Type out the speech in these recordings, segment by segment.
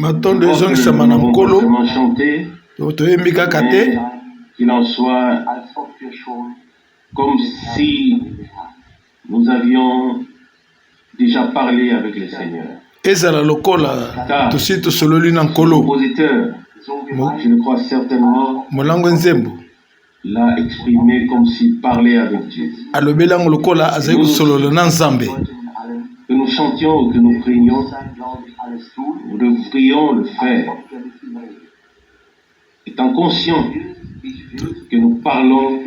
matondo ezongisama na mokolo toyembika kate qu'il en soit comme si nous avions déjà parlé avec le Seigneur. ezala lokola tosi tosololi na nkolo. Compositeur, je le crois certainement, molango nzembo l'a exprimé comme s'il parlait avec Dieu. alobelango lokola azali kosolola na nzambe. Que nous chantions ou que nous prions, nous devrions le faire étant conscients que nous parlons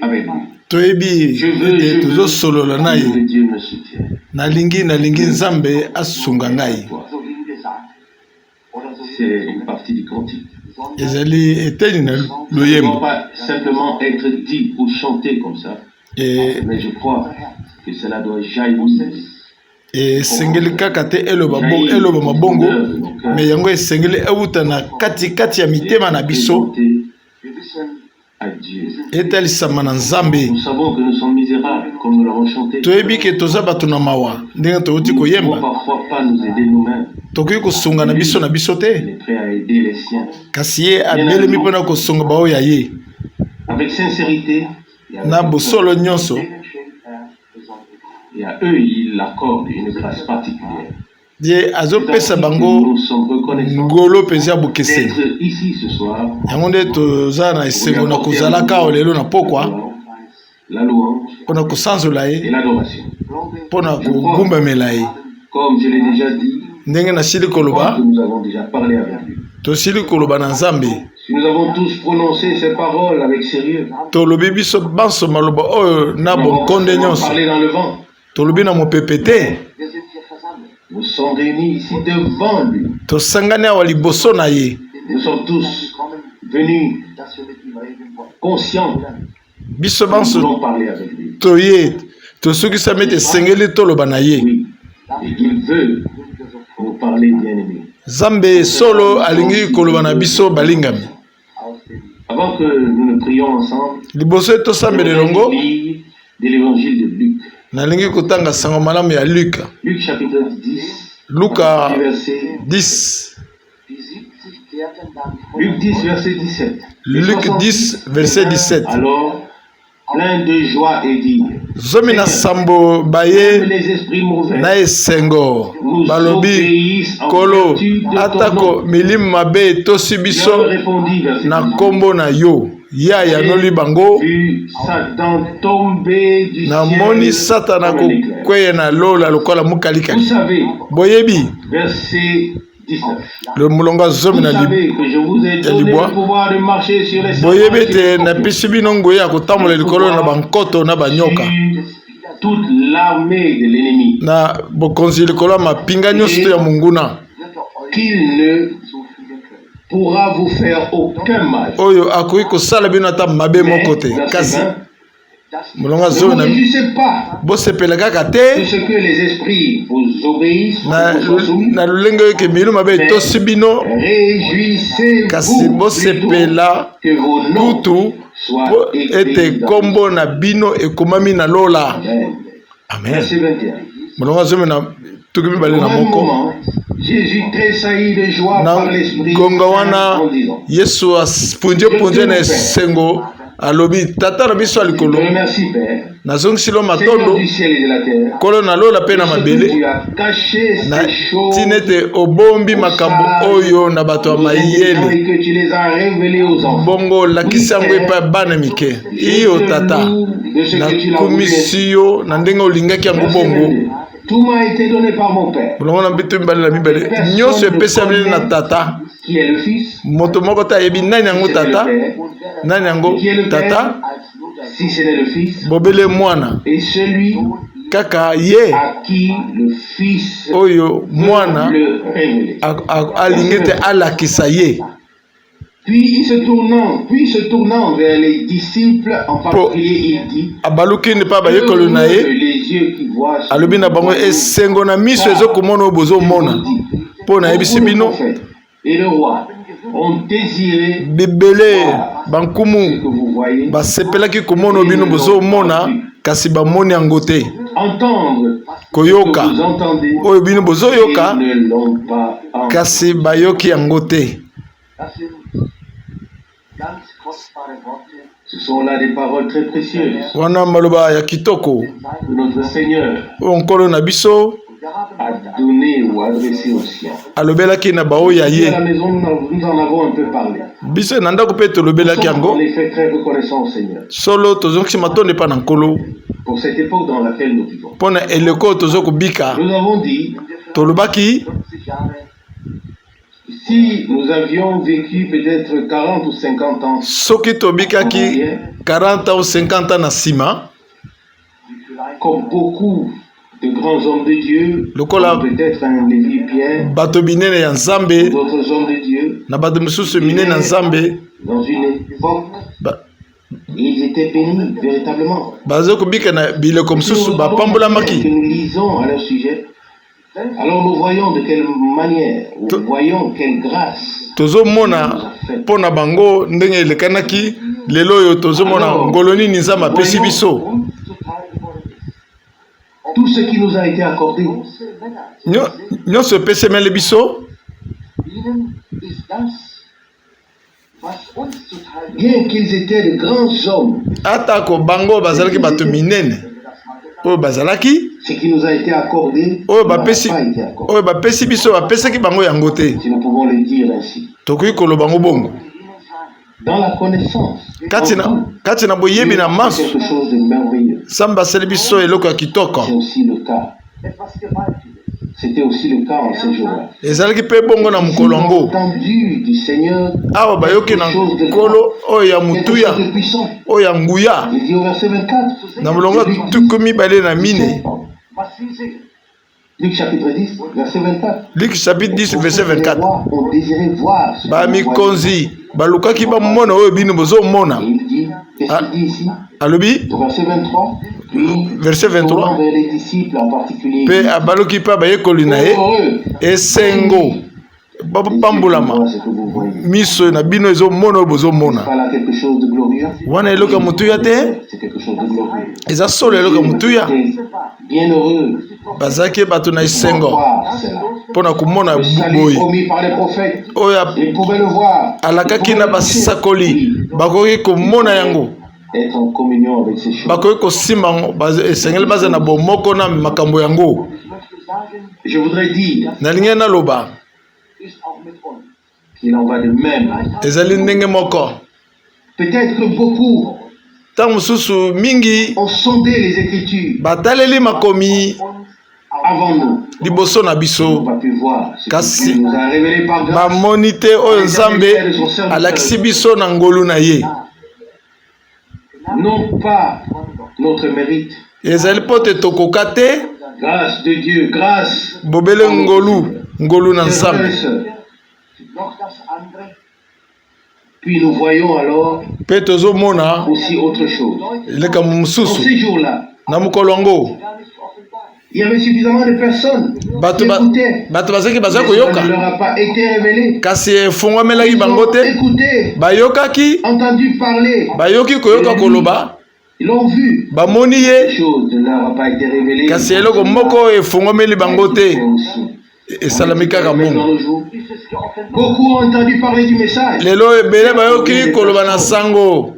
avec lui. toyebi ete tozosolola na ye. Dieu me soutient. nalingi nzambe asunga ngai. C'est une partie du cantique. ezali eteni na Ça ne loyembo. doit pas simplement être dit ou chanté comme ça, mais je crois que cela doit jaillir. esengeli kaka te eloba mabongo me yango esengeli euta na kati ya mitema na biso À Dieu. etalisama na nzambe. Nous savons que nous sommes misérables, comme nous l'avons chanté. toyebi ke toza bato na mawa ndenge touti Nous ne pouvons koyemba. parfois pas nous aider nous-mêmes. tokoki kosunga na biso Il te est prêt à aider les siens. kasi ye abelemi mpona kosunga baoyo ya ye Avec sincérité, na bosolo nyonso. et à eux, il accorde une grâce particulière. ye azopesa bango Nous sommes reconnaissants ngolo mpenza ya bokeseni. d'être ici ce soir. yango nde toza na esengo na kozalaka awa lelo na pokwa La louange mpona kosanzola et ye l'adoration. mpona kogumbamela ye. Comme je l'ai déjà dit, ndenge nasili je crois koloba que nous avons déjà parlé avec lui. tosili koloba na nzambe. Si nous avons tous prononcé ces paroles avec sérieux, tolobi biso banso maloba oyo na nous avons bonkonde nyonso. parlé dans le vent. tolobi na mopepe te. Nous sommes réunis ici devant lui. tosangani awa liboso na ye. Nous sommes tous venus conscients biso que nous banso voulons parler avec lui. toye tosukisami ete esengeli toloba na ye. Oui, et il veut nous parler, bien-aimés. nzambe solo alingi koloba na biso balingami. Avant que nous ne prions ensemble, liboso ete tosambela elongo lire de l'évangile de Luc. nalingi kotanga sango malamu ya luka. Luc chapitre 10, luka verset 10. Luc 10, verset 17. Luc 10, verset 17. Alors, plein de joie et dit, zomi na sambo même baye les esprits mauvais na esengo nous balobi obéissent en kolo vertu de ton atako nom. milimo mabe etosi Jean biso répondit, verset na 18, kombo na yo ya yanoli bango. vu Satan tomber du namoni ciel satana comme un éclair. kokweya na lola lokola Vous mokalikali. savez, boyebi verset 19. le mulongo zomi Vous na savez que je vous ai donné libois. le pouvoir de marcher sur les boyebi serpents et ete napesi bino ngoyi ya kotambola likolo na bankoto na banyoka sur toute l'armée de l'ennemi, na bokonzi likolo ya mapinga nyonso to ya monguna qu'il ne pourra vous faire aucun mal. oyo akoki kosala bino ata mabe moko te. Verset kasi 20, mulongo ne zomi vous na réjouissez pas bosepela kaka de te ce que les esprits vous obéissent, vous sont soumis, na lolenge oyo ke milimo mabe etosi bino réjouissez-vous kasi plutôt bosepela que vos noms kutu soient po écrits ete dans kombo na bino ekomami na lola. Amen. amen. Verset 21. mulongo zomi na tuki mibale Au na même moko moment, Jésus tressaillit de joie na par l'Esprit ngonga Saint wana en disant, yesu apunje na esengo alobi tata na biso ya je te likolo remercie Père, nazongisi lo Seigneur matondo du ciel et de la terre, kolo na lola mpe na ce que mabele tu as caché na ces choses ntina ete obombi makambo oyo na bato ya aux intelligents mayele et que tu les as révélés aux enfants. bongo olakisi yango epai ya bana mike. iyo tata nakumisi yo na ndenge olingaki yango Verset bongo. 22. Tout m'a été donné par mon Père, mulongo na mbitu mibale na mibale nyonso epesameli na tata. qui est le Fils, moto moko te ayebi nani yango si ce n'est le tata Père, nani yango qui est le tata Père, si ce n'est le Fils, bobele mwana et celui kaka ye à qui le Fils oyo mwana le révéler. alingi ete alakisa ye. Puis se tournant vers les disciples en particulier, il dit, abaluki mpe bayekoli na ye les yeux qui voient ce alobi na bango esengo na miso ezokomona oyo bozomona mpo nayebisi bino et le roi ont désiré bibele ce bankumu que vous voyez, basepelaki komona oyo bino bozomona kasi bamoni yango te. Entendre koyoka ce que vous entendez, oyo bino bozoyoka ils ne l'ont pas entendu. kasi bayoki yango te. Ce sont là des paroles très précieuses Wana maloba ya kitoko que notre Seigneur oyo nkolo na biso a donné ou adressé aux siens. alobelaki na baoyo ya Ici à ye. la maison, nous en avons un peu parlé. Biso na ndako mpe Nous tolobelaki sommes yango. en effet très reconnaissants au Seigneur Solo tozongisi matondo epa na nkolo pour cette époque dans laquelle nous vivons. mpo na eleko oyo tozokobika. Nous avons dit, Tolobaki si nous avions vécu peut-être 40 ou 50 ans soki tobikaki 40 ans ou 50 ans na nsima, comme beaucoup de grands hommes de Dieu, Lokola- comme peut-être un Lévi Pierre, bato minene ya nzambe d'autres hommes de Dieu, na bato mosusu minene na nzambe dans une époque, ba- ils étaient bénis véritablement. bazokobika na bileko Si nous mosusu regardons que bapambolamaki. nous lisons à leur sujet, alors nous voyons de quelle manière, nous voyons quelle grâce. Tozomona mpo na bango ndenge elekanaki lelo oyo tozomona ngolo nini nzambe apesi biso. Tout ce qui nous a été accordé, Nyonso epesemeli biso bien qu'ils étaient de grands hommes, atako bango bazalaki bato minene oyo bazalaki ce qui nous a été accordé oyo n'a bapesi pas été accordé. oyo bapesi biso bapesaki bango yango te. Si nous pouvons le dire ainsi. Tokoki koloba bango bongo Dans la connaissance, kati na boyebi na c'est maso quelque chose de merveilleux. nzambe asali biso eloko ya kitoko. C'est aussi le cas. C'était aussi le cas en ces jours-là. Ezalaki mpe bongo na mokolo yango Entendu du Seigneur, awa bayoki na nkolo oyo ya quelque motuya chose de puissant. oyo ya nguya Il dit au verset 24. na molongo ya tuku mibale na mine. Luc chapitre 10, verset 24. Luc chapitre 10 verset 24. On désirait voir ce que vous voyez. Bamikonzi balukaki bamona oyo bino bozomona. Et il dit, qu'est-ce qu'il dit ici? Alobi Au verset 23, puis verset 23. tournant vers les disciples en particulier. mpe abaluki mpe bayekoli na ye Heureux, esengo bapambulama voilà ce que vous voyez. miso na bino ezomona oyo bozomona. Voilà quelque chose de glorieux. Wana eloko ya motuya te, C'est quelque chose de glorieux. eza solo eloko ya motuya. Bien heureux. bazalaki bato na esengo Voir cela. mpo na komona Le salut boye promis par les prophètes. oyo Ils pouvaient le voir. alakaki na basakoli bakoki komona yango, Être en communion avec ces choses. bakoki kosimba yango, esengeli baza na bomoko na makambo yango. Je voudrais dire nalingi naloba qu'il en va de même. ezali ndenge moko. Peut-être que beaucoup ntango mosusu mingi ont sondé les Écritures bataleli makomi avant nous. liboso na On biso, n'a pas pu voir ce que Kasi- Dieu nous a révélé par grâce. bamoni te oyo nzambe alakisi biso na ngolu na ye. Non pas notre mérite. ezali mpo te tokoka te Grâce de Dieu, grâce. bobele ngolu na Mes frères et nzambe. sœurs. Puis nous voyons alors mpe tozomona aussi autre chose. eleka En mosusu ces jours-là, na mokolo yango il y avait suffisamment de personnes bato qui écoutaient. bato bazalaki baza Mais cela ne koyoka leur a pas été révélé. kasi efungwamelaki Ils bango ont te, écouté, bayokaki entendu parler, bayoki koyoka koloba, ils l'ont vu. bamoni Ces ye choses ne leur a pas été révélées. kasi eloko moko oyo efungwameli bango te C'est aussi. esalami kaka Même dans bongo. nos jours, beaucoup ont entendu parler du message. lelo ebele bayoki koloba na sango,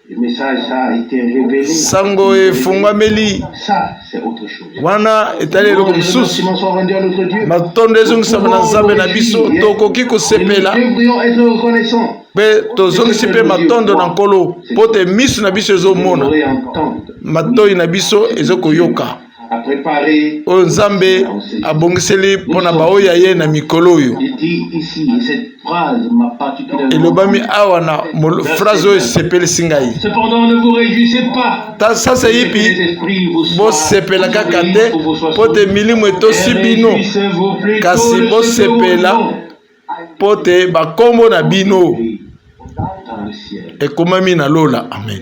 Le message, ça a été révélé. sango efungwameli Ça, c'est autre chose. wana etali eloko Les mosusu. remerciements sont rendus à notre Dieu. matondo ezongisama na nzambe na biso, tokoki Et nous kosepela devrions être reconnaissants. mpe tozongisi mpe matondo na nkolo mpo te miso na biso Nous ezomona, devrions entendre. matoi na biso ezokoyoka À préparer. oyo nzambe abongiseli mpo na baoyo ya ye na mikolo oyo. Il dit ici, et cette phrase m'a particulièrement. elobami awa na phrase oyo esepelisi ngai. Cependant, ne vous réjouissez pas. sasa Que les yipi esprits vous soient bosepela kaka te pour vous soient mpo te sauvés. milimo etosi bino, Réjouissez-vous plutôt kasi de ce que bosepela vos noms mpo te bakombo na bino dans le ciel. ekomami na lola. Amen.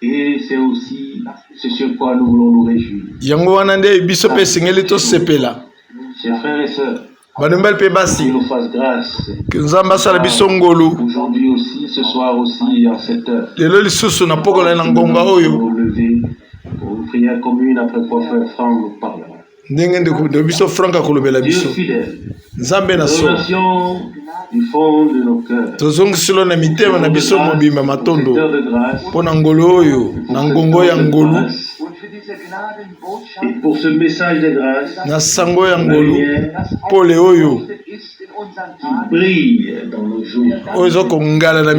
Et c'est aussi ce sur quoi nous voulons nous réjouir. yango wana nde biso mpe esengeli tosepela. Chers frères et sœurs, bandombeli mpe qu'il basi nous fasse grâce nzambe asala biso ngolu aujourd'hui aussi, ce soir aussi, en cette heure, lelo lisusu na pokolo na ngonga pour oyo nous lever, pour une prière commune après quoi frère Franck nous parlera. Dieu fidèle, relation du fond de nos cœurs. Tozongisilo na mitema na biso mobimba matondo pona ngolo oyo na ngongo ya ngolu et pour ce message de grâce na sango ya ngolu pole oyo qui brille dans nos jours. Oyo kongala na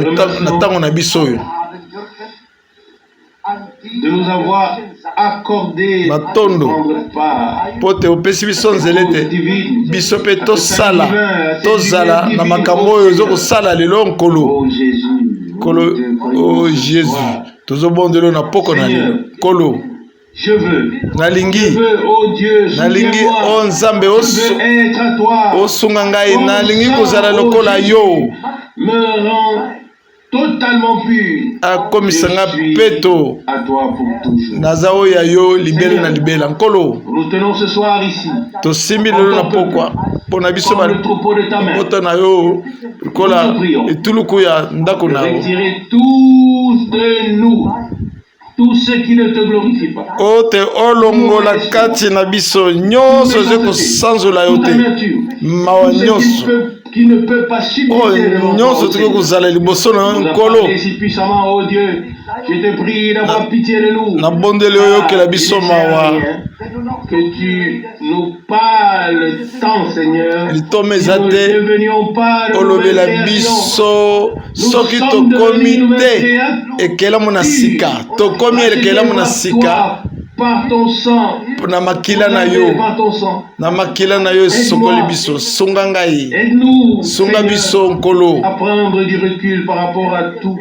tango na biso oyo de nous avoir accordé matondo pote opesi biso nzela ete biso mpe tozala na makambo oyo ezokosala lelo nkolo nkolo o Jésus tozobondelo na poko na lelo nkolo nalingi o Nzambe osunga ngai nalingi kozala lokola yo totalement pur. Akomisanga peto. Naza oya yo libele na libela nkolo. Nous tenons ce soir ici. To simbi lelo na pokwa. Pona biso ba. Poto na yo kola etuluku ya ndako na. Retirer tous de nous. Tout ce qui ne te glorifie pas. Ote olongola kati na biso nyonso zeko sanzola yote. Mawa nyonso. Qui ne peut pas supporter si puissamment, oh Dieu, je te prie d'avoir pitié de nous. Que tu nous parles tant, Seigneur. Nous ne devenions pas par ton sang, aide-nous, Seigneur, à prendre du recul par rapport à tout.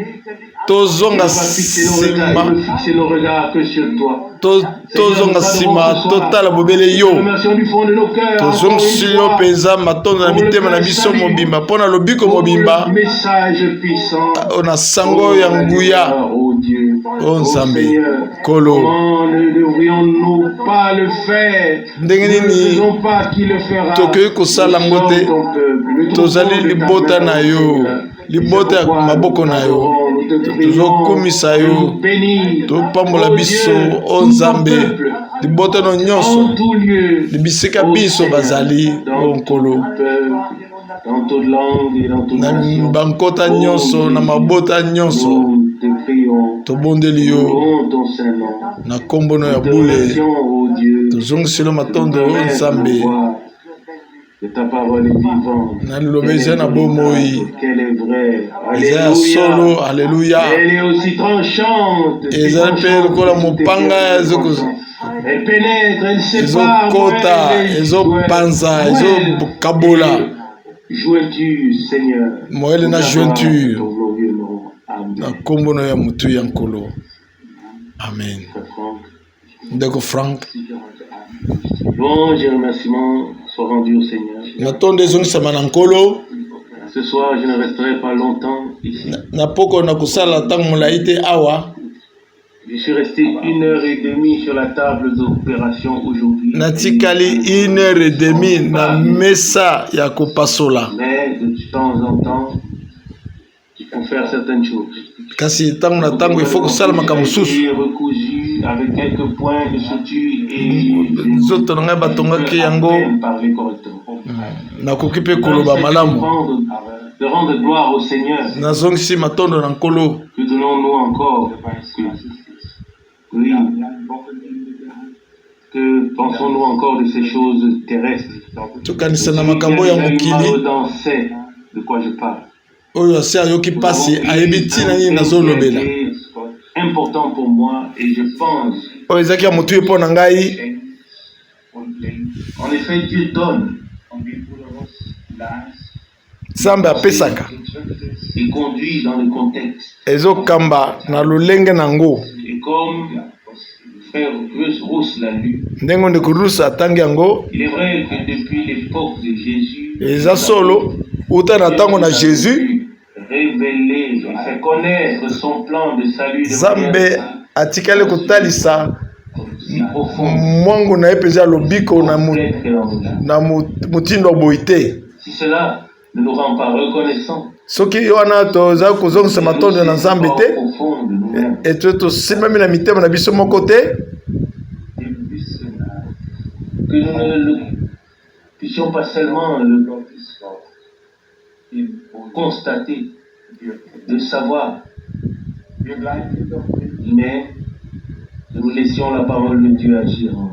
Tozonga sima fixer nos regards que sur toi. Tozonga sima total bobele yo. Tozonga silo penza matondo na mitema na biso mobimba pona lobiko mobimba. Message puissant. Ona sango ya nguya. Oh Nzambe kolo. Ne devrions-nous pas le faire? Ne faisons pas qui le fera. Toke kosala ngote. Tozali libota na yo. Libota maboko na yo. Tozokumisa yo topambola biso o Nzambe libota no nyonso libisika biso bazali o nkolo na bankota nyonso na mabota nyonso tobondeli yo na kombo no ya bule tozongiselo matondo o Nzambe. Ta parole est vivante. Elle est vraie. Alléluia. Alléluia. Elle est aussi tranchante. Elle pénètre, elle sépare. Joins-tu, Seigneur. Moelle na jointure. Na kombo na ya mutu ya nkolo. Amen. Ndeko Frank. Bon, j'ai remerciement soit rendu au Seigneur. Ce soir, je ne resterai pas longtemps ici. Je suis resté 1h30 sur la table d'opération aujourd'hui. Mais de temps en temps, il faut faire certaines choses. Recousu avec quelques points de suture et parler correctement. De rendre gloire au Seigneur. Que donnons-nous encore? Oui. Que pensons-nous encore de ces choses terrestres? Dans c'est de quoi je parle. Important pour moi et je pense. En effet, Dieu donne. Il conduit dans le contexte. Et comme frère Rousse l'a lu, il est vrai que depuis l'époque de Jésus, révéler et faire connaître son plan de salut de mwangu na epeza lobiko na mutindo boite. Si cela ne nous rend pas reconnaissants, soki wana toza kozongisa matondo na Nzambe te eto tosimami na mitema na biso moko te, que nous ne puissions pas seulement le constater, de savoir, mais nous laissions la parole de Dieu agir en nous.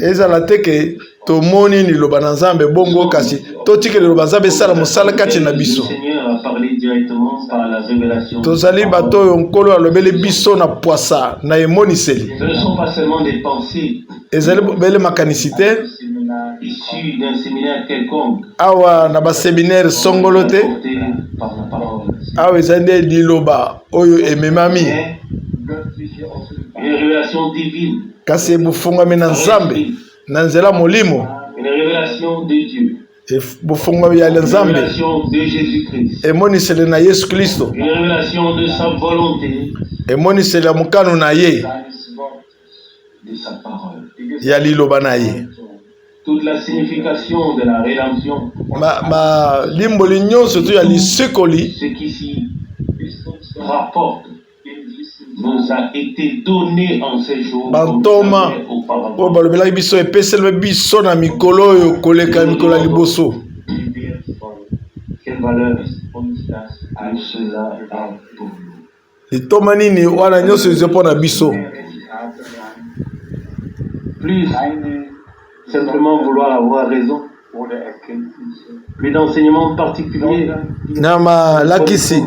ezala te ke tomoni liloba na Nzambe bongo kasi totike liloba Nzambe sala mosala kati na biso. Le Seigneur a parlé directement par la révélation. Tozali bato oyo nkolo alobeli biso na poasa na emoniseli. Ce ne sont pas seulement des pensées ezali bele makanisite issues d'un séminaire quelconque. awa na baseminaire songolo te Portées par la parole. awa ezali nde liloba oyo ememami Une révélation divine. kasi ebufungwami na Nzambe na nzela molimo Une révélation de Dieu. bufungwami ya Une Nzambe révélation de Jésus-Christ. emoniseli na Yesu Kristo Une révélation de sa volonté, emoniseli ya mokano na ye de sa parole. ya liloba na ye Toute la signification de la rédemption, limboli nyonso to ya lisekoli ce qui s'y rapporte, nous a été donné en ces jours bantoma auparavant. oyo balobelaki biso epeselemi biso na mikolo oyo koleka mikolo ya liboso. Quelle valeur a cela pour nous? litoma nini wana nyonso eza mpo na biso. Plus simplement vouloir avoir raison, plus d'enseignements particuliers na malakisi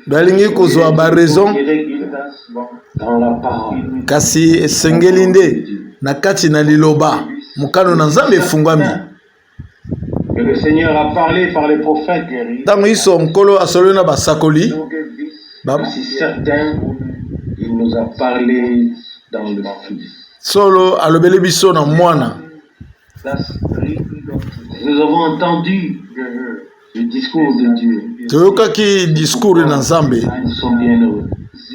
balingi kozwa baraison dans la parole. kasi esengeli nde na kati na liloba mokano na Nzambe efungwami. Que le Seigneur a parlé par les prophètes. ntango iso nkolo asololi na basakoli Si certains, il nous a parlé dans le Fils. solo alobeli biso na mwana. Nous avons entendu le discours de Dieu. toyokaki discours na Nzambe Nous sommes bien heureux.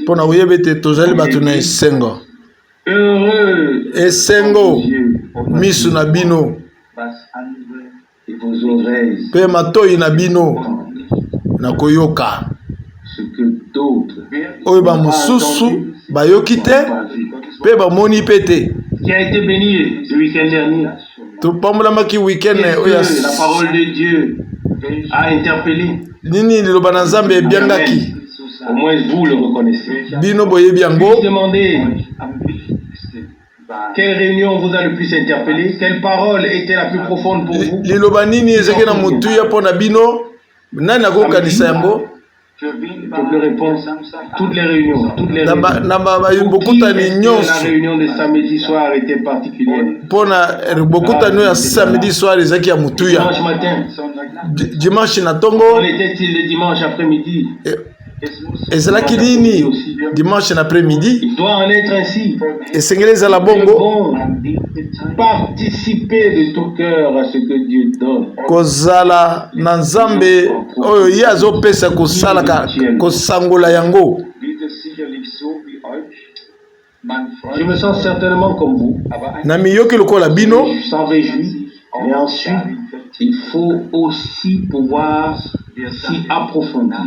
mpo na koyeba ete tozali bato na esengo. Heureux esengo Dieu misu na bino et vos oreilles, mpe matoi na bino na koyoka ce que d'autres oyo bamosusu bayoki te mpe bamoni mpe te. qui a été béni le week-end dernier. topambolamaki weekend oyo La parole de Dieu a interpellé. nini liloba na Nzambe ebyangaki Au moins vous le reconnaissez. bino boyebi yango. Puis demandez quelle réunion vous a le plus interpellé, quelle parole était la plus profonde pour vous. liloba nini ezaki na motuya mpo na bino nani akokanisa yango. Je peux répondre toutes les réunions, na bokutani La nyonso réunion de samedi soir était particulière. mpo na bokutani oyo ya samedi soir ezaki ya motuya. Dimanche matin, dimanche na quel ntongo était-il le dimanche après-midi? ezalaki nini dimanche na après-midi. Il doit en être ainsi. esengeli ezala bongo Bon, participer de tout cœur à ce que Dieu donne. kozala na Nzambe oyo ye azopesa kosalaka kosangola yango. Je me sens certainement comme vous. na miyoki lokola bino Je s'en réjouis. Mais ensuite, il faut aussi pouvoir s'y approfondir.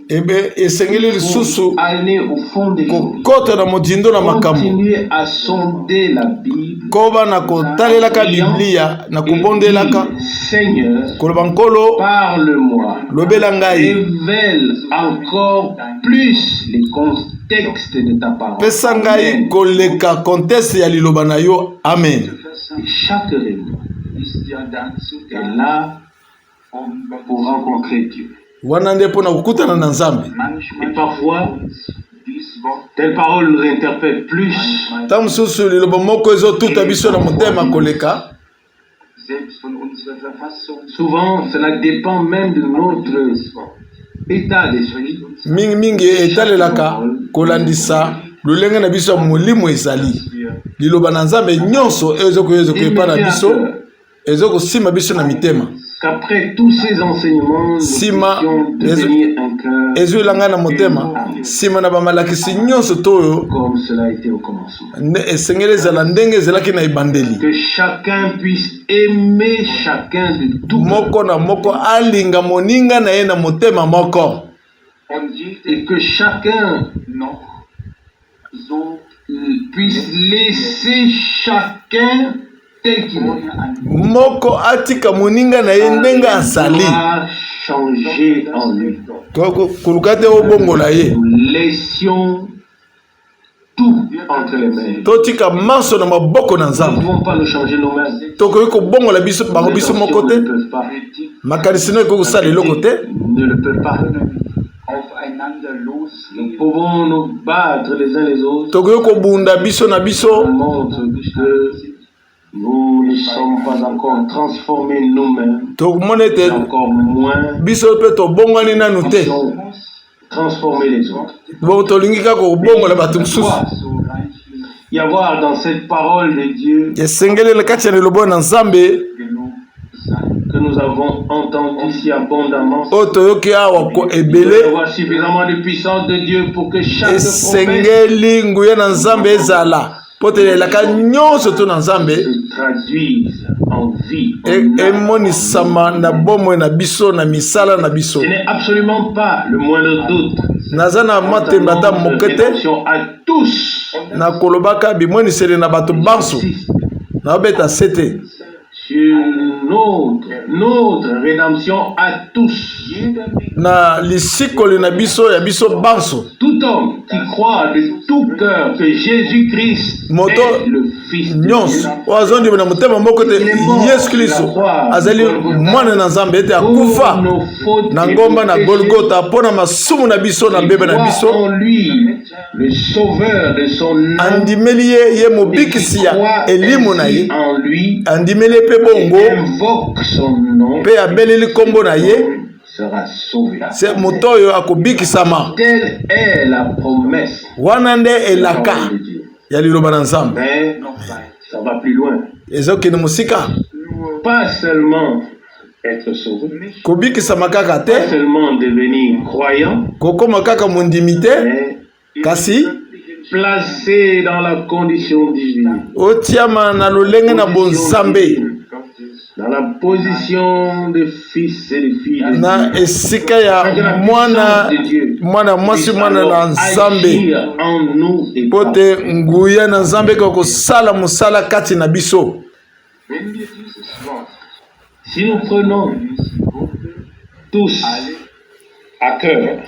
ebe esengeli lisusu Aller au fond des choses. kokota na modindo na makambo Continuer à sonder la Bible. koba na kotalelaka biblia na kobondelaka Seigneur, koloba nkolo parle-moi. lobela ngai Révèle encore plus les contextes de ta parole. pesa ngai koleka contexte ya liloba na yo. Amen. Et chaque réunion est là pour rencontrer Dieu. wana nde mpo na kokutana na Nzambe. Et parfois, telle parole nous interpelle plus. ntango mosusu liloba moko ezotuta biso na motema koleka. Souvent, cela dépend même de notre état d'esprit. mingimingi etalelaka kolandisa lolenge na biso ya molimo ezali. liloba na Nzambe nyonso ezokoyezokoyepa na biso ezokosimba biso na mitema. Qu'après tous ces enseignements, nous Sima puissions devenir un cœur ezoelanga na motema nsima na bamalakisi nyonso to oyo comme cela a été au commencement. esengeli ezala ndenge ezalaki na ebandeli. Que chacun puisse aimer chacun de tout moko na moko alinga moninga na ye na motema moko. et que chacun puisse laisser chacun tel qu'il est. Moko atika moninga na ye ndenge asali. Changer en lui. Kulukate obongo na ye. Nous laissions tout entre les mains. Totika maso na maboko na Nous ne Nzambe. pouvons pas nous changer nous-mêmes. Tokoki kobongo la biso bango biso Les moko te. ne peuvent pas. Makanisino eko kusala eloko te. Ne le peut pas. Nous pouvons nous battre les uns les autres. Tokoki kobunda biso na biso. On montre que nous ne sommes pas encore transformés nous-mêmes. Tokomona te Encore moins biso pe tobongani nanu te. transformer les autres. Bo tolingi kaka kobongola bato mosusu. Y avoir dans cette parole de Dieu Esengeli kati ya lilobo na Nzambe que nous avons entendu si abondamment. oyo toyoki awa ko Il doit y ebele. avoir suffisamment de puissance de Dieu pour que chaque promesse Esengeli nguya na Nzambe ezala po telelaka nyonso to na Nzambe se traduise en vie. en âme. emonisama na bomoi na biso na misala na biso. Ce n'est absolument pas le moindre doute. Naza na matemba ata moke te Rédemption à tous. na kolobaka bimoniseli na bato banso na obeta sete Sur notre rédemption à tous. na lisikoli na biso ya biso banso. Tout homme qui croit de tout cœur que Jésus-Christ Moto est le Fils de nyonso Dieu, oyo azondima na motema moko te Yesu Kristo azali mwana na Nzambe ete akufa pour nos fautes na et ngomba nos na péchés, Golgotha mpo na masumu na biso na et mbebe na croit biso. en lui, le sauveur de son âme, Andimeli ye et mobikisi qui ya croit elimu na ainsi ye. en lui, Andimeli pe bongo invoque son nom, pe abeleli kombo na ye. sera sauvé. Se moto oyo akobikisama. Telle est la promesse Wana nde de la elaka parole de Dieu. ya liloba na Nzambe. Mais ça va plus loin. Ezokende mosika Pas seulement être sauvé, kobikisama kaka pas te seulement devenir croyant, kokoma kaka mondimi te mais kasi placé dans la condition divine, otiama na lolenge na bonzambe dans la position de fils et de filles de na Dieu. esika ya mwana mwasi mwana na Nzambe Agir en nous et po te nguya na Nzambe ko kosala mosala kati na biso. si nous prenons tous à cœur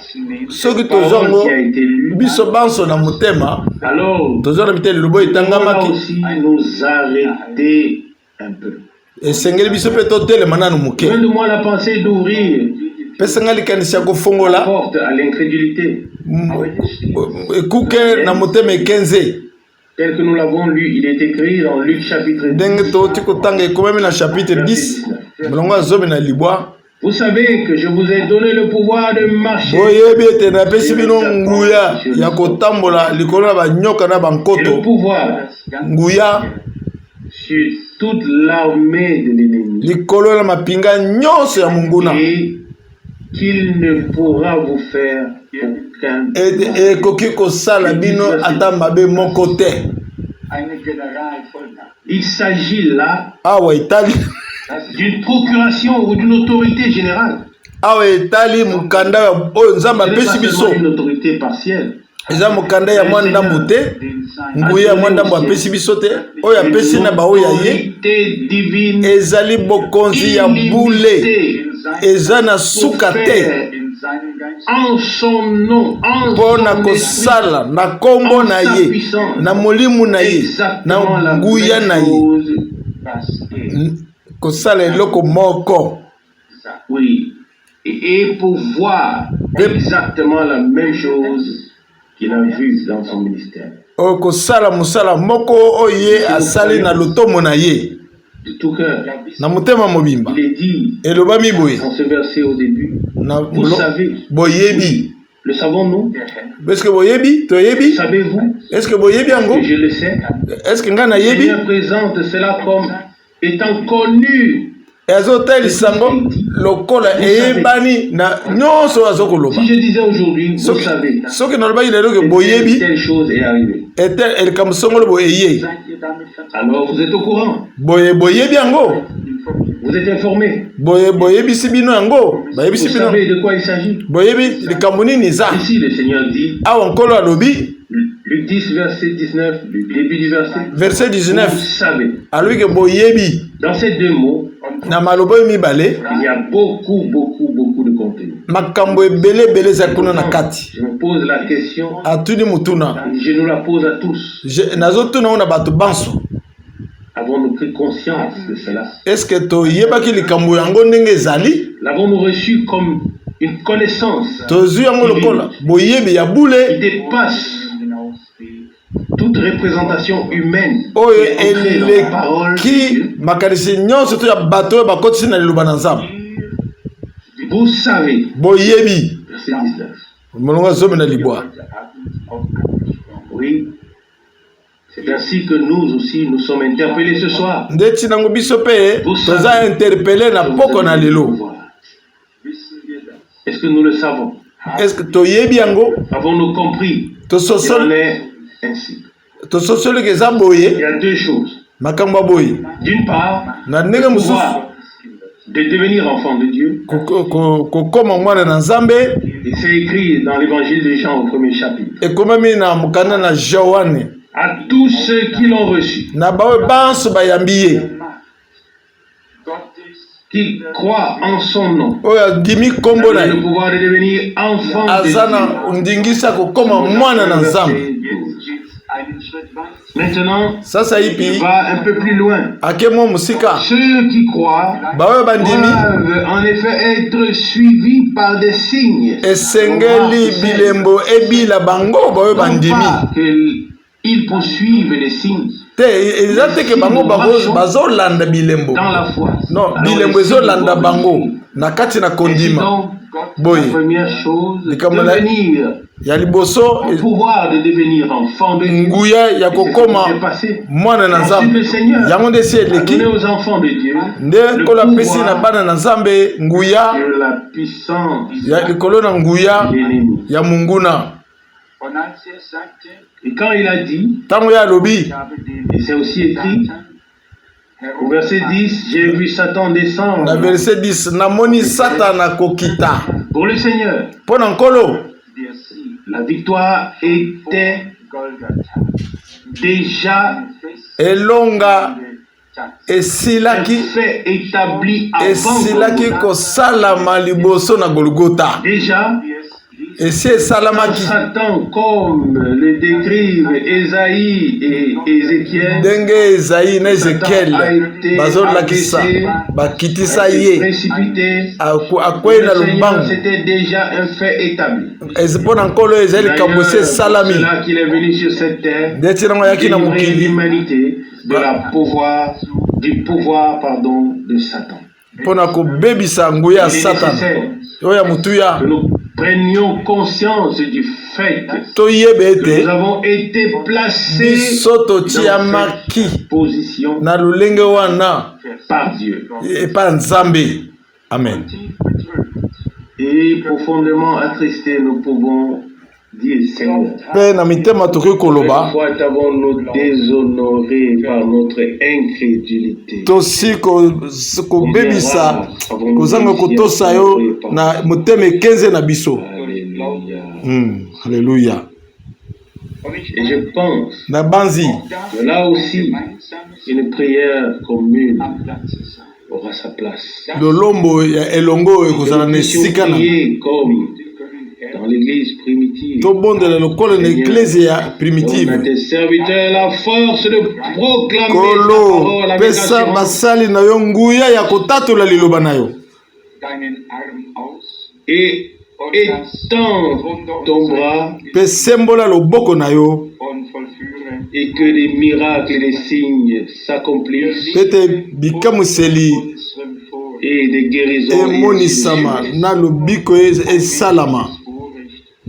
Soki la parole tozongo qui a été lue, biso banso na motema alors tozona bite lilobo on va etangamaki aussi nous arrêter un peu. esengeli biso pe totelema nanu moke. Loin de moi la pensée d'ouvrir Pesanga likanisi ya la kofongola porte à l'incrédulité. ekuke na motema ekenze Tel que nous l'avons lu, il est écrit dans Luc chapitre 10. ndenge toti kotanga ekomami na chapitre 10 molongo ya zomi na libwa. Vous savez que je vous ai donné le pouvoir de marcher Boyebi ete napesi bino nguya ya kotambola likolo na banyoka na et le bankoto. pouvoir Nguya sur toute l'armée de l'ennemi. likolo na mapinga nyonso ya monguna. Et qu'il ne pourra vous faire aucun Ete ekoki kosala bino ata mabe moko te. Il s'agit là Awa etali d'une procuration ou d'une autorité générale. awa etali mukanda ya oyo Nzambe Ce n'est pas apesi biso. seulement une autorité partielle. Eza mukanda ya mwa ndambo te. Nguya ya mwa ndambo apesi biso te. Oyo apesi na baoyo ya ye. Autorité divine Ezali bokonzi ya bule. Eza na suka te. en son nom, en Mpona son kosala esprit, na kombo na ye na molimu na ye exactement na la nguya même na ye chose. kosala eloko moko. Oui. Et pour voir exactement la même chose qu'il a vue dans son ministère. Oyo kosala mosala moko oyo ye asali na lotomo na ye De tout cœur. na motema mobimba. Il est dit Elobami boye dans ce verset au début. na Vous savez, boyebi. le savons-nous? Est-ce que boyebi toyebi? Savez-vous Est-ce que boyebi yango? que je le sais? Est-ce que nga na Le yebi? Seigneur présente cela comme étant connu. Azotalisa ngo lokola eyebani na nyonso azokoloba. Si je disais aujourd'hui, vous savez, Soki nalobaki lelo ke telle boyebi telle chose est arrivée. ete elikambo songolo boye. Alors vous êtes au courant, Boyebi yango. vous êtes informé, Boyebisi bino yango. vous Bayebisi bino. savez de quoi il s'agit. Boyebi likambo nini eza. Ici le Seigneur dit, Awa nkolo alobi Luc 10, verset 19, le début du verset. Verset 19. Vous savez. Alors que boyebi. Dans ces deux mots, Na malobo mibale. il y a beaucoup de contenu. Makambo ebele bele za kuna na kati. Je me pose la question. Atuni mutuna. Je nous la pose à tous. Nazotuna una bato banso. Avons-nous pris conscience de cela? Est-ce que to yebaki likambo yango ndenge ezali? L'avons-nous reçu comme une connaissance Tozu yango lokola boyebi ya bule qui dépasse toute représentation humaine. Oyo eleki makanisi nyonso to ya bato bakotisi na liloba na Nzambe. Vous savez. Boyebi. Verset 19. Molonga zobe na libwa. Oui. C'est ainsi que nous aussi nous sommes interpellés ce soir. Ndeti nango biso pe toza interpellé na poko na lelo. Est-ce que nous le savons? Est-ce que toyebi yango? Avons-nous compris? To sosol Il en est ainsi. To sosol ke za boye. Il y a deux choses. Makambo boye. D'une part, na ndenge mususu de devenir enfant de Dieu. Kokoma mwana na Nzambe. Et c'est écrit dans l'évangile de Jean au premier chapitre. Et comme na mukana na Joanne. À tous ceux qui l'ont reçu. Na bawe banso bayambiye. Qui croient en son nom. Oya gimi kombo na le pouvoir de devenir enfant de Dieu. Azana ndingisa kokoma mwana na Nzambe. Maintenant, sasa ipi va un peu plus loin. Akemo musika. Ceux qui croient doivent en effet être suivis par des signes. Esengeli bilembo ebila bango bawe bandimi. Ils poursuivent les signes. Exacte que bango bazolanda bilembo. Dans la foi. Non, bilembo ezolanda bango na kati na kondima. La première chose, devenir ya liboso le pouvoir de devenir enfant de Dieu. Nguya ya kokoma mwana na Nzambe. Yango nde si eleki. Aux enfants de Dieu. Nde kola pesi na bana na Nzambe nguya la puissance ya likolo na nguya ya munguna. Et quand il a dit, tango ya lobi, et c'est aussi écrit au verset 10, j'ai vu Satan descendre. Na verset 10, namoni Satana kokita. Pour le Seigneur. Pona nkolo. La victoire était déjà elonga esilaki kosalama liboso na Golgotha. Déjà. Et c'est Salamaki. Satan, comme le décrivent Esaïe et Ézéchiel. Dengue Esaïe et Ézéchiel. Bazol lakisa. Bakitisa ye. Précipité. Akwena lumbangu. C'était déjà un fait établi. Ezipona nkolo ezali kamose salami. C'est là qu'il est venu sur cette terre. Detina yaki na mukili. L'humanité du pouvoir de Satan. Pona ko bebisa nguya Satan. Oya mutuya. Prenions conscience du fait que nous avons été placés dans cette position par Dieu. Et par Nzambe. Amen. Et profondément attristés, nous pouvons dire Seigneur. Pourquoi avons-nous déshonoré par notre incrédulité? Alléluia. Et je pense que là aussi, une prière commune aura sa place. Comme dans l'église primitive. Tes serviteurs la force de proclamer ta parole et étends ton bras et que des miracles et des signes s'accomplissent et des guérisons.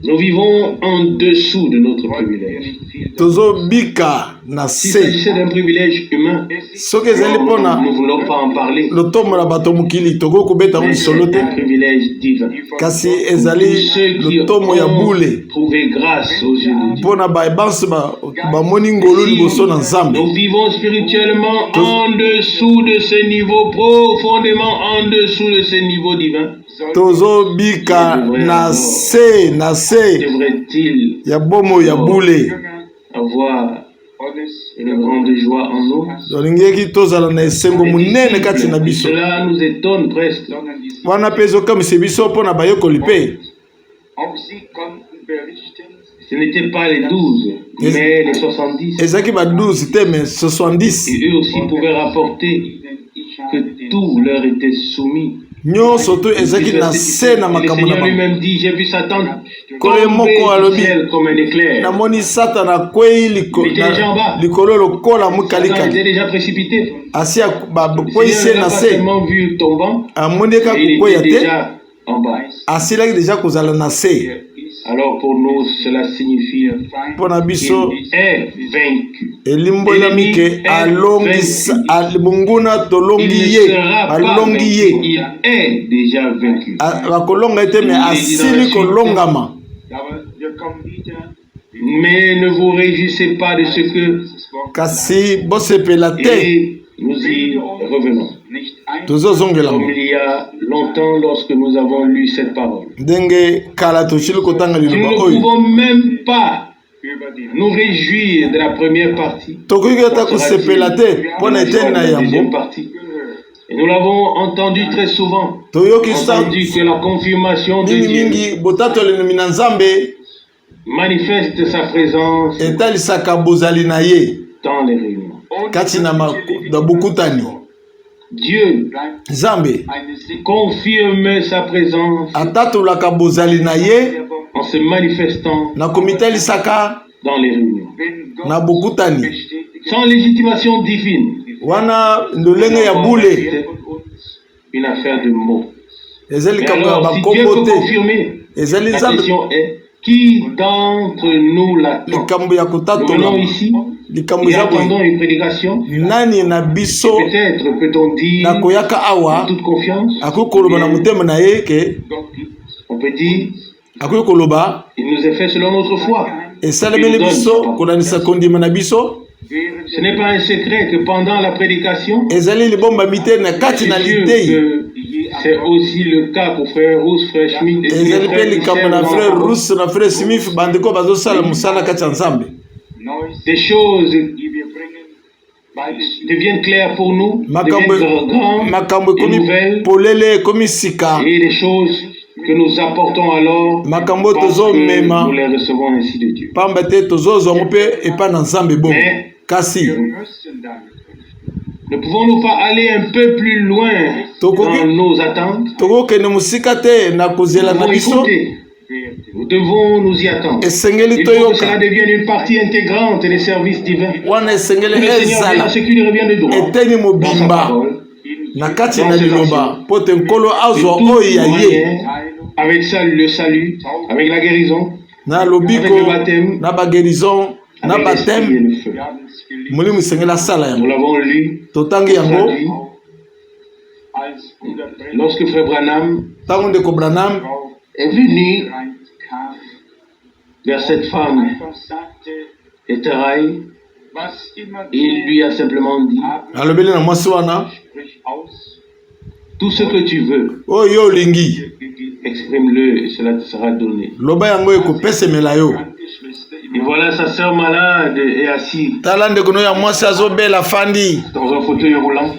Nous vivons en dessous de notre privilège. Si c'est un privilège humain, nous ne voulons pas en parler. C'est un privilège divin. Tous ceux qui ont trouvé grâce aux yeux de Dieu. Nous vivons spirituellement en dessous de ce niveau, profondément en dessous de ce niveau divin. Tozobika na se devrait-il ya bomo ya bule avoir une grande joie en nous. Cela nous étonne presque. Ce n'étaient pas les 12, mais les 70. Et eux aussi pouvaient rapporter que tout leur était soumis. Le Seigneur lui-même dit, j'ai vu Satan tomber du ciel comme un éclair. Il était déjà en bas. Satan était déjà précipité. Le Seigneur n'a pas seulement vu tombant, il était déjà en bas. Alors pour nous, cela signifie qu'il est vaincu. L'ennemi est vaincu. Il ne sera pas vaincu. Il est déjà vaincu. Mais ne vous réjouissez pas de ce que... Et nous y revenons. Comme il y a longtemps lorsque nous avons lu cette parole. Nous ne pouvons même pas nous réjouir de la première partie. La deuxième partie. Et nous l'avons entendu très souvent. Entendu que la confirmation de Dieu manifeste sa présence dans les réunions. Dieu confirme sa présence en se manifestant dans les réunions. Sans légitimation divine, une affaire de mots. Mais alors, si Dieu peut confirmer, la question est, qui d'entre nous l'attend? Nous venons ici et attendons une prédication. Peut-être peut-on dire en toute confiance, on peut dire, il nous est fait selon notre foi. Ce n'est pas un secret que pendant la prédication, c'est aussi le cas pour frère Rousse, frère Schmidt et frère Smith. Des choses deviennent claires pour nous, deviennent grandes et nouvelles, et des choses que nous apportons alors parce que nous les recevons ainsi de Dieu. Mais ne pouvons-nous pas aller un peu plus loin dans nos attentes? Nous devons écouter. Nous devons nous y attendre. Il faut que cela devienne une partie intégrante des services divins. Le Seigneur vient à ce qui lui revient de droit dans sa parole, dans ses actions, avec le salut, avec la guérison, avec le baptême, avec l'esprit et le feu. Nous l'avons lu, traduit. Lorsque frère Branham est venu vers cette femme éteraille, il lui a simplement dit, tout ce que tu veux, exprime-le et cela te sera donné. Et voilà sa sœur malade est assise dans un fauteuil roulant.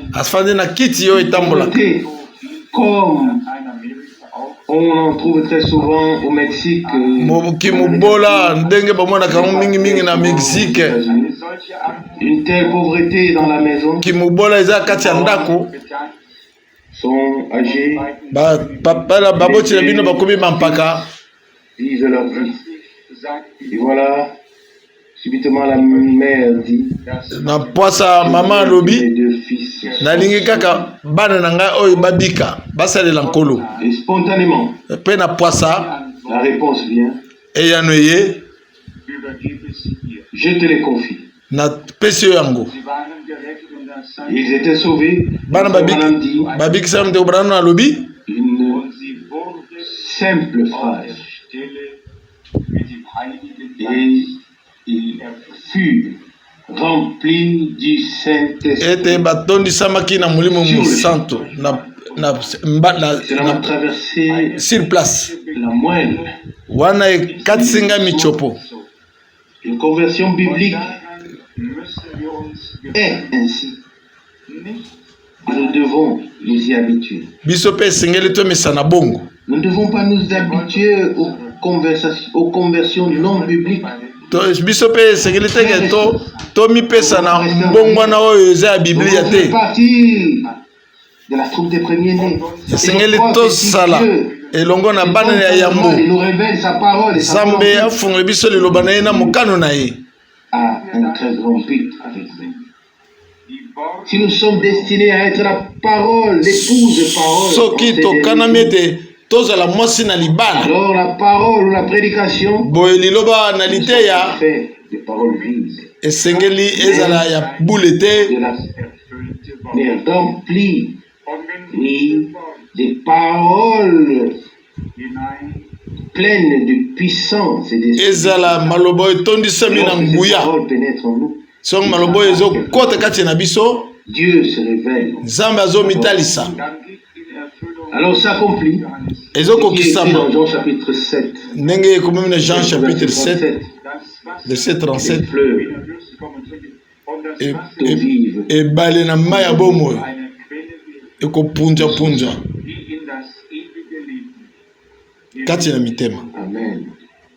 Comme on en trouve très souvent au Mexique. Une telle pauvreté dans la maison. Sont âgés. Vivent leur vie. Et voilà, subitement la mère dit, na poisa maman lobi na lingi kaka bana nanga oyo babika basalela nkolo. Et spontanément, pe na poisa la réponse vient. Et yanoye, je te les confie. Na pesio yango. Ils étaient sauvés. Bana babiki samte obrano na lobi. Une simple phrase. Et il fut rempli du Saint-Esprit. Cela a traversé sur place la moelle. Une conversion biblique est ainsi. Nous devons nous y habituer. Nous ne devons pas nous habituer aux conversions non bibliques. Biso pe sengeli teke to mi pesa na mbongwana oyo eza ya Biblia te. De la troupe des premiers-nés. Sengeli to sala elongo na bana ya yambo. Zambe afungwe biso liloba na ye na mokano na ye. A un très grand but avec nous. Si nous sommes destinés à être la parole, l'épouse parole. Soki to kanamete toza la mwasi na libala. Alors la parole ou la prédication. Boye liloba na liteya. Des paroles vives. Esengeli ezala ya bulete. Mais rempli. Oui, des paroles pleines de puissance et de ezala malobo etondisami na nguya. Song malobo ezo kota kati na biso. Dieu se révèle. Nzambe azo mitalisa. Alors s'accomplit. Ezo kokisama. Dans Jean chapitre 7. Nenge comme dans Jean chapitre 7. Verset 37. Et bale na maya bomo. Eko punja punja. Kati na mitema. Amen.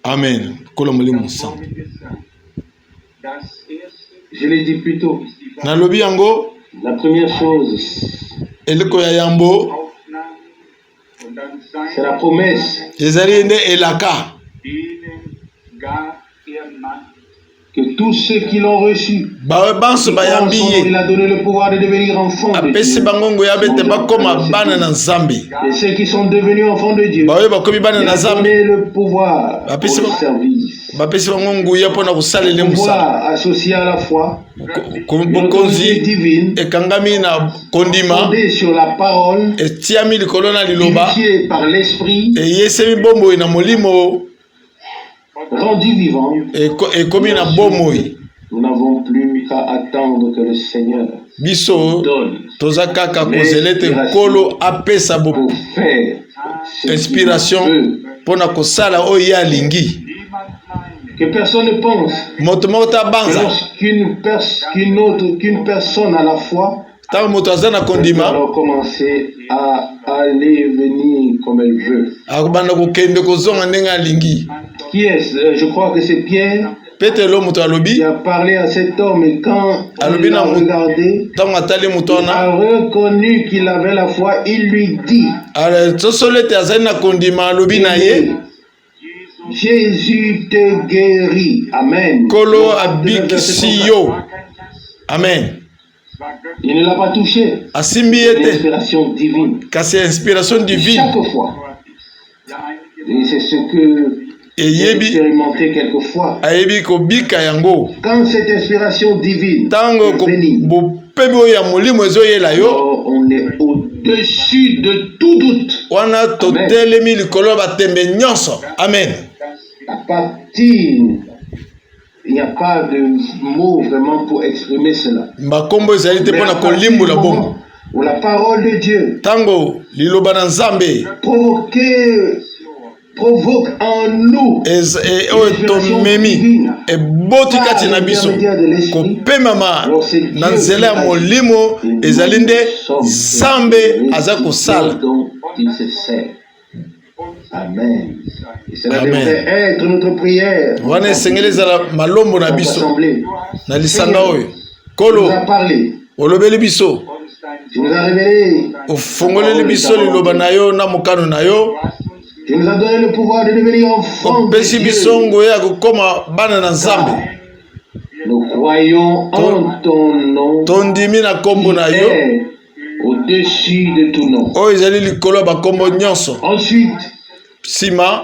Amen. Kola moli musa. Je l'ai dit plus tôt. Na lobi yango. La première chose. Eleko ya yambo. C'est la promesse. Ezali nde elaka. Que tous ceux qui l'ont reçu, il a donné le pouvoir de devenir enfants de Dieu. Et ceux qui sont devenus enfants de Dieu, il a donné le pouvoir au service. Pouvoir associé à la foi, une autorité divine, fondée sur la parole, initiée par l'esprit, rendu vivant, nous n'avons plus qu'à attendre que le Seigneur donne pour faire inspiration pour na kosala oyo alingi. Que personne ne pense qu'une personne à la foi alors commencer à aller venir comme elle veut. Qui est-ce? Je crois que c'est Pierre qui a parlé à cet homme et quand il l'a regardé, il a reconnu qu'il avait la foi, il lui dit Jésus te guérit. Amen. Amen. Il ne l'a pas touché. L'inspiration divine. Inspiration divine. Chaque fois. Et c'est ce que j'ai expérimenté quelquefois. Quand cette inspiration divine est venue, alors on est au-dessus de tout doute. Amen. À partir, il n'y a pas de mots vraiment pour exprimer cela. Où la parole de Dieu provoque en nous Amen. Et cela devrait être notre prière. Nous a parlé. Tu nous as révélé. Tu nous as donné le pouvoir de devenir enfants de Dieu. Nous croyons en ton nom qui est au-dessus de tout nom. Ensuite,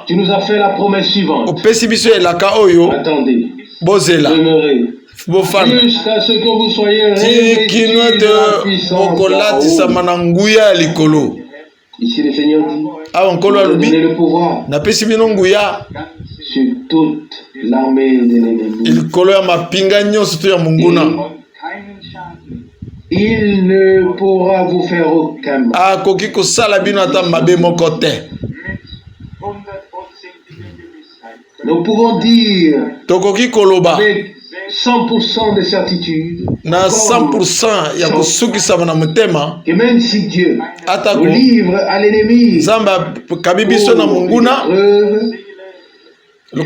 tu nous as fait la promesse suivante. Attendez, demeurez jusqu'à ce que vous soyez revêtus de la puissance. Ici le Seigneur dit, vous avez donné le pouvoir sur toute l'armée de l'ennemi. Il ne pourra vous faire aucun mal. Nous pouvons dire tokoki koloba avec 100% de certitude na 100% ya kusukisama na mutema que même si Dieu atako nous livre à l'ennemi Zamba kabibiso na munguna il ne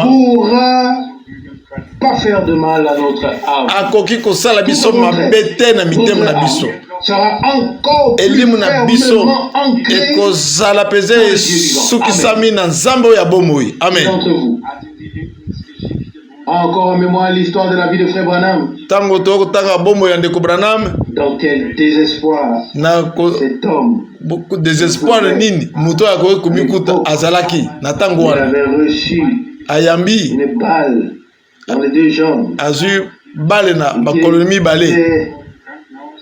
pourra pas faire de mal à notre âme. Akoki kosala biso mabete na mitema na biso. Sera encore plus elimu na biso ancré ekozala peze sukisami na nzambe ya bomoi. Amen. Encore en mémoire l'histoire de la vie de Frère Branham. Tango toko tanga bomoi ya ndeko Branham. Dans quel désespoir cet homme. Beaucoup désespoir nini muto ya koe kumikuta azalaki na tango wana. Il avait reçu ayambi une balle dans les deux jambes. Azu balle na bakoloni balé.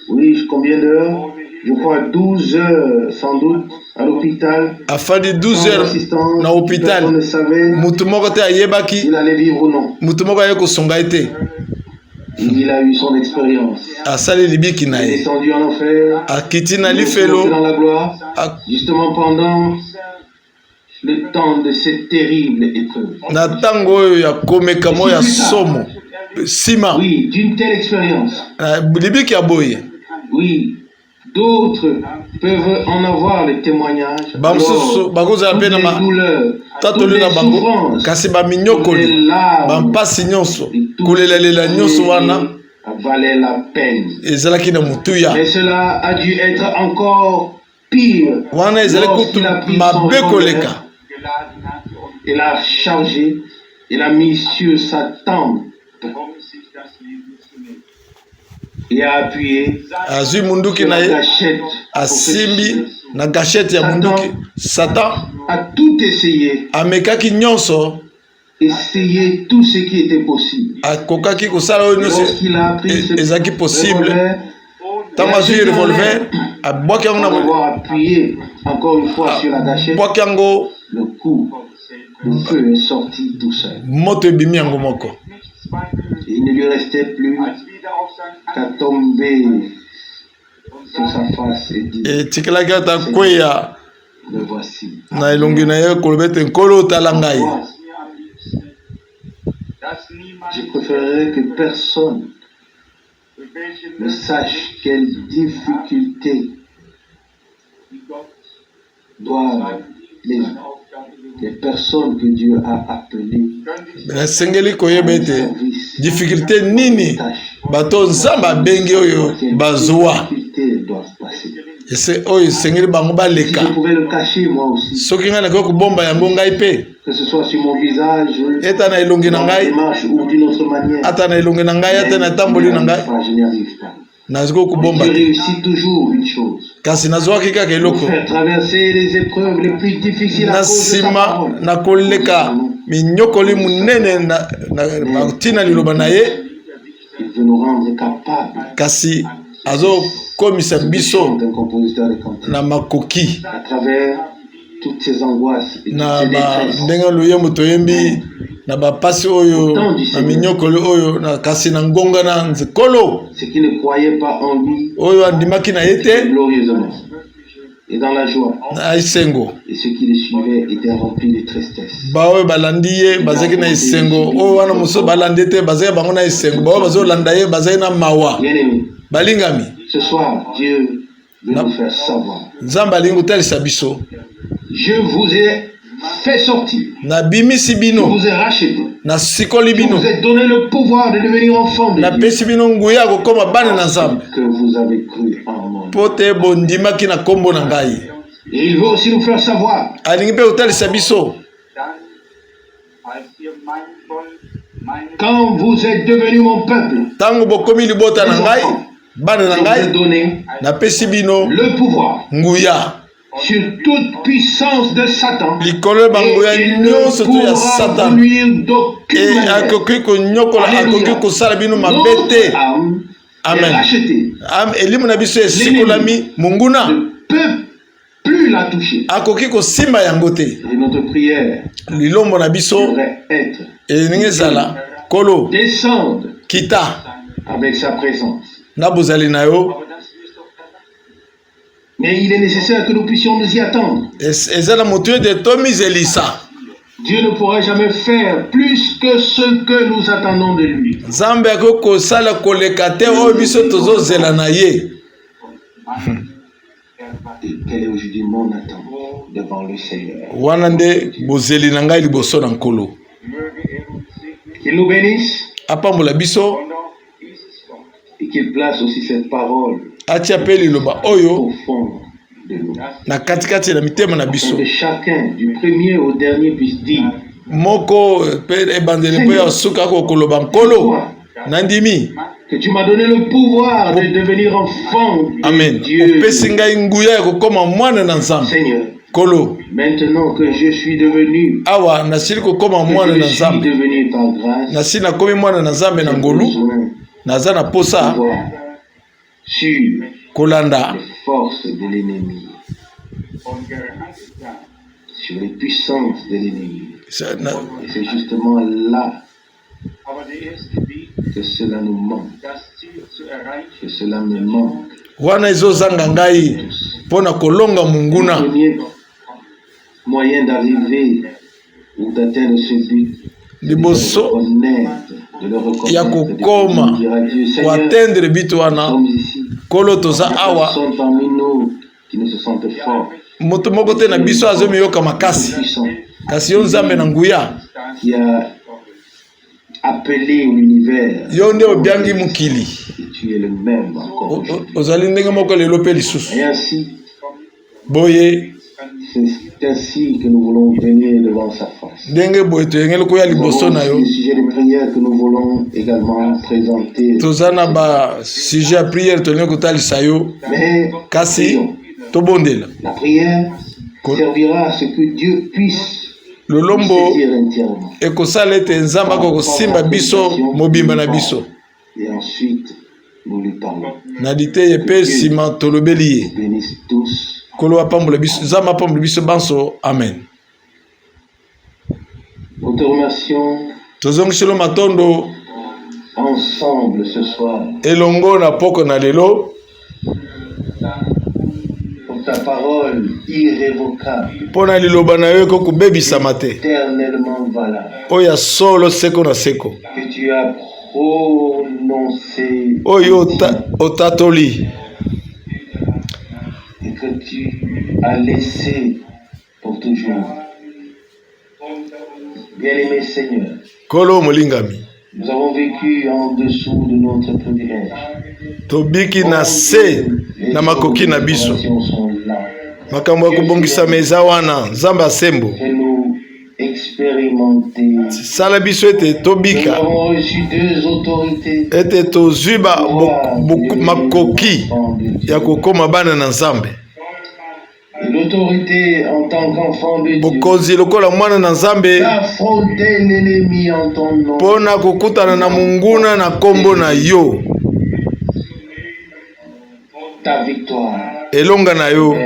Oui, combien d'heures? Je crois 12 heures sans doute à l'hôpital. Afin de 12 heures na hôpital. Mutu moko te ayebaki. Il allait vivre ou non. Mutu moko ayeko songa ete. Il a eu son expérience. Asali libiki na Il est ye. descendu en enfer. Akiti na lifelo. Dans la gloire. Justement pendant le temps de cette terrible épreuve. Na tango oyo ya komeka mo ya somo. Sima. Oui, d'une telle expérience. Libiki ya boye. Oui, d'autres peuvent en avoir le témoignage. Bakozala pe na tatoli na bango kasi baminyokoli bampasi nyonso kolelalela nyonso wana valait la peine. ezalaki na mutuya. Mais cela a dû être encore pire. Wana ezali kutu mabe koleka. Il a chargé, il a mis sur sa tempe et a appuyé azui munduki na ye asimbi na gachette ya munduki. Satan a tout essayé, amekaki nyonso, essayé tout ce qui était possible. akokaki kosala oyo nyonso ezalaki possible. Ntango azwi revolver abwaki yango na appuyé encore une fois sur la gâchette. abwaki yango, Le coup, le feu est sorti tout seul. moto ebimi yango moko. Il ne lui restait plus qu'à tomber sur sa face et dire, etikelaki ata kweya me voici. na elongi na ye koloba ete nkolo otala ngai. Je préférerais que personne ne sache quelle difficulté doivent les personnes que Dieu a appelées. nasengeli koyeba ete difficulté nini bato nzambe abengi oyo bazwa ese oyo esengeli bango baleka. Je pouvais le cacher moi aussi. Soki ngai nakoki kobomba yango ngai pe Que ce soit sur mon visage, eta na elongi na dans ma ngai, démarche ou d'une autre manière. ata na elongi na ngai, ata na tamboli na ngai, Je n'y arrive pas. nazoko kobomba Je te. réussis toujours une chose. Kasi nazwaki kaka eloko Faire traverser les épreuves les plus difficiles à na cause de sa nsima parole. na koleka minyokoli munene na batina liloba na ye. Il veut nous rendre capables. Kasi azokomisa biso D'un compositeur de cantique. na makoki À travers toutes ces angoisses et toutes na ces ba détresses. ndenge loyembo toyembi na bapasi oyo na minyokoli oyo na kasi na ngonga na nzikolo Ceux qui ne croyaient pas en lui oyo andimaki na ye te glorieusement et dans la joie. na esengo. Et ceux qui le suivaient étaient remplis de tristesse. Baoyo balandi ye bazaki na esengo oyo wana mosusu balandi te bazaki bango na esengo. Baoyo bazolanda ye bazaki na mawa. Bien-aimés, Balingami ce soir, Dieu veut nous faire savoir. nzambe alingi kotalisa biso Je vous ai fait sortir. nabimisi Je bino vous ai racheté. nasikoli Je bino vous ai donné le pouvoir de devenir enfant de Dieu. napesi bino nguya ya kokoma bana na nzambe Que vous avez cru en moi. mpo te bondimaki na nkombo na ngai. Et il veut aussi nous faire savoir alingi mpe kotalisa biso quand vous êtes devenu mon peuple. ntango bokomi libota na ngai bana na Je vous ai ngai donné napesi bino le pouvoir nguya sur toute puissance de Satan. likolo banguya Et il nyonso ne to ya pourra Satan. vous nuire d'aucune E manière. akoki konyokola akoki kosala bino mabe Notre te. âme est Amen. rachetée. Elimu na biso esikolami monguna Ne peut plus la toucher. akoki kosimba yango te. Et notre prière Lilombo na biso devrait être elingi ezala kolo descendre kita avec sa présence. na bozali na yo. Mais il est nécessaire que nous puissions nous y attendre. Eza na motu ete tomizelisa Dieu ne pourra jamais faire plus que ce que nous attendons de lui. Nzambe akoko sala koleka te oyo biso tozozela na ye. Et quel est aujourd'hui mon attente devant le Seigneur? Wana nde bozeli na ngai liboso na Nkolo. Qu'il nous bénisse. Apambola biso. Et qu'il place aussi cette parole atia pe liloba oyo au fond de nous. Na katikati na mitema na biso. Que chacun du premier au dernier puisse dire moko pe ebandele pe ya suka ko koloba Nkolo nandimi. Que tu m'as donné le pouvoir de devenir enfant de Amen. Dieu. Seigneur, Kolo. Maintenant que je suis devenu, Awa nasili ko koma mwana na Nzambe. Devenu par grâce. Nasili na komi mwana na Nzambe na ngolu. Naza na posa sur kolanda les forces de l'ennemi. Sur les puissances de l'ennemi. Et c'est justement là que cela nous manque. Que cela me manque. Wana ezozanga ngai pona kolonga munguna. Le premier moyen d'arriver ou d'atteindre ce but, liboso ya kokoma kuatendre bitu wana kolo toza awa moto moko te na biso azomiyoka makasi kasi yo Nzambe na nguya yo nde obiangi mokili ozali ndenge moko lelo pe lisusu boye. C'est ainsi que nous voulons venir devant sa face. Ndenge boye toyengeli koya liboso na yo. Des sujets de prière que nous voulons également présenter. Tozana ba sujet à prière toyengeli kotalisa yo. Kasi tobondela. La prière servira à ce que Dieu puisse lolombo ekosala ete Nzambe akosimba biso mobimba na biso. Et ensuite nous lui parlons. Na diteye pe sima tolobeli ye. Bénisse tous. Kolo apambola biso Nzambe apambola biso banso amen. Nous te remercions tozongishelo matondo ensemble ce soir elongo na poko na lelo pour ta parole irrévocable pona liloba na yo kokubebisama te éternellement valable oya solo seko na seko que tu as prononcé oyo otatoli et que tu as laissé pour toujours. Bien-aimé Seigneur, Kolo molingami, nous avons vécu en dessous de notre privilège. tobiki na se na makoki na biso makambo ya kobongisa meza wana Nzambe asembo sala biso ete tobika ete tozwi makoki ya kokoma bana na Nzambe. L'autorité en tant qu'enfant de Dieu. Bokonzi lokola mwana na Nzambe. Affronter l'ennemi en ton nom. Pona kokutana na munguna na kombo na yo. Ta victoire. Elonga na yo.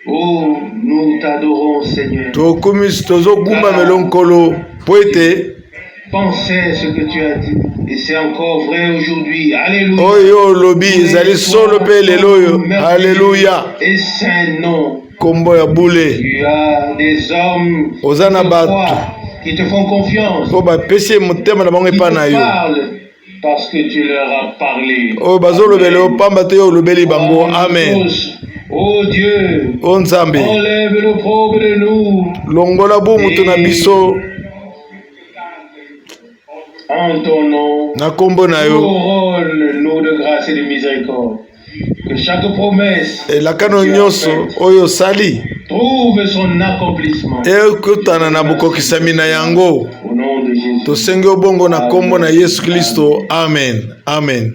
Oh, nous t'adorons Seigneur. Tokumis tozo gumba melonkolo poete. Pensez ce que tu as dit et c'est encore vrai aujourd'hui. Alléluia. Oyo lobi ezali solo pe leloyo. Alléluia. Et saint nom. Kombo ya bule. Tu as des hommes Ozana batu qui te font confiance. Oba pesi motema na bango epa na yo. Parce que tu leur as parlé. Oh bazolo belo pamba te yo lobeli bango. Amen. Oh Dieu. Oh Nzambe. Enlève l'opprobre de nous. Longola bo mutu na biso. En ton nom, couronne-nous de grâce et de miséricorde. Que chaque promesse trouve son accomplissement. Au nom de Jésus. Tosengi obongo na kombo na Yesu Kristo. Amen. Amen.